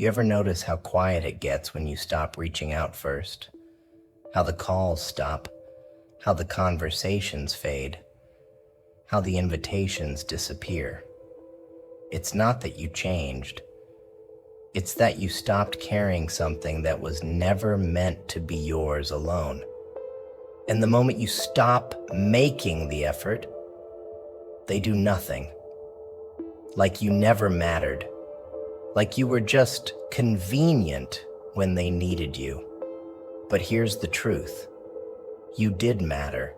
You ever notice how quiet it gets when you stop reaching out first? How the calls stop? How the conversations fade? How the invitations disappear? It's not that you changed. It's that you stopped carrying something that was never meant to be yours alone. And the moment you stop making the effort, they do nothing. Like you never mattered. Like you were just convenient when they needed you. But here's the truth. You did matter.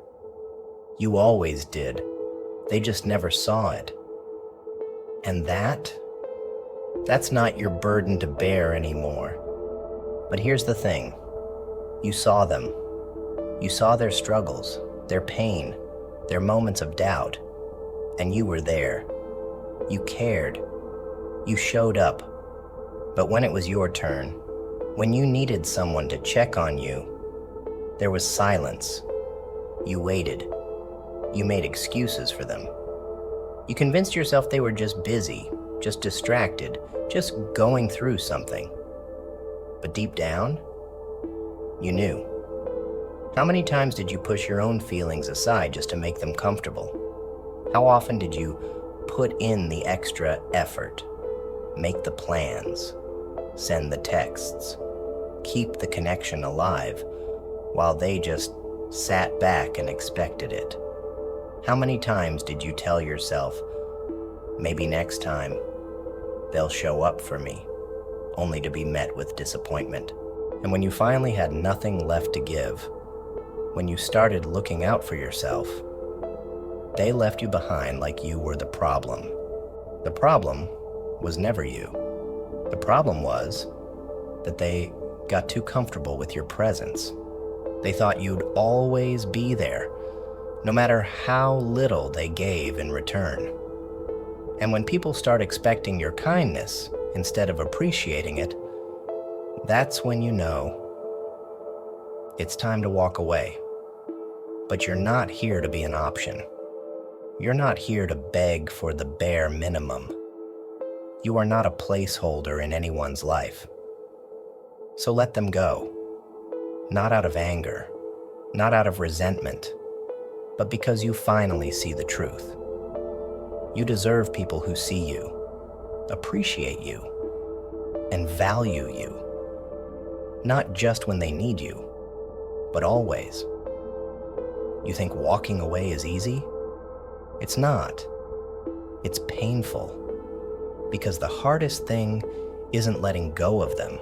You always did. They just never saw it. And that's not your burden to bear anymore. But here's the thing. You saw them. You saw their struggles, their pain, their moments of doubt. And you were there. You cared. You showed up. But when it was your turn, when you needed someone to check on you, there was silence. You waited. You made excuses for them. You convinced yourself they were just busy, just distracted, just going through something. But deep down, you knew. How many times did you push your own feelings aside just to make them comfortable? How often did you put in the extra effort, make the plans, send the texts, keep the connection alive, while they just sat back and expected it? How many times did you tell yourself, maybe next time, they'll show up for me, only to be met with disappointment? And when you finally had nothing left to give, when you started looking out for yourself, they left you behind like you were the problem. The problem was never you. The problem was that they got too comfortable with your presence. They thought you'd always be there, no matter how little they gave in return. And when people start expecting your kindness instead of appreciating it, that's when you know it's time to walk away. But you're not here to be an option. You're not here to beg for the bare minimum. You are not a placeholder in anyone's life. So let them go. Not out of anger, not out of resentment, but because you finally see the truth. You deserve people who see you, appreciate you, and value you. Not just when they need you, but always. You think walking away is easy? It's not. It's painful. Because the hardest thing isn't letting go of them.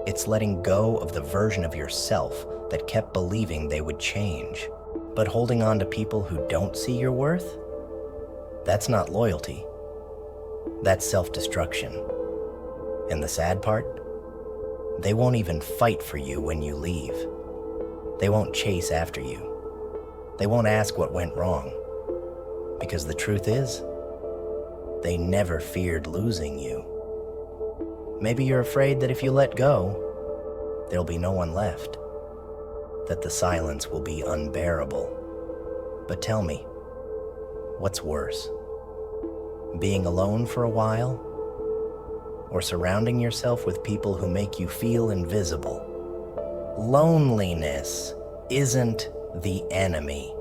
It's letting go of the version of yourself that kept believing they would change. But holding on to people who don't see your worth? That's not loyalty. That's self-destruction. And the sad part? They won't even fight for you when you leave. They won't chase after you. They won't ask what went wrong. Because the truth is, they never feared losing you. Maybe you're afraid that if you let go, there'll be no one left, that the silence will be unbearable. But tell me, what's worse? Being alone for a while? Or surrounding yourself with people who make you feel invisible? Loneliness isn't the enemy.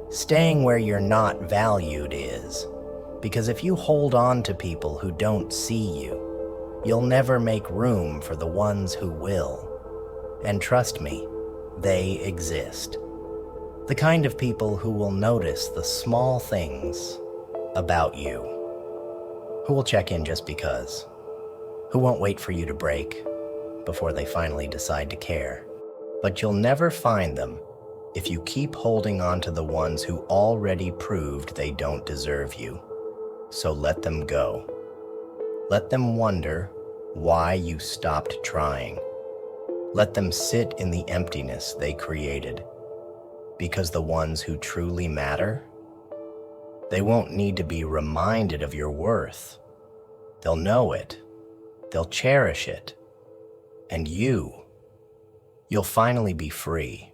Staying where you're not valued is. Because if you hold on to people who don't see you, you'll never make room for the ones who will. And trust me, they exist. The kind of people who will notice the small things about you. Who will check in just because. Who won't wait for you to break before they finally decide to care. But you'll never find them if you keep holding on to the ones who already proved they don't deserve you. So let them go. Let them wonder why you stopped trying. Let them sit in the emptiness they created. Because the ones who truly matter, they won't need to be reminded of your worth. They'll know it. They'll cherish it. And you'll finally be free.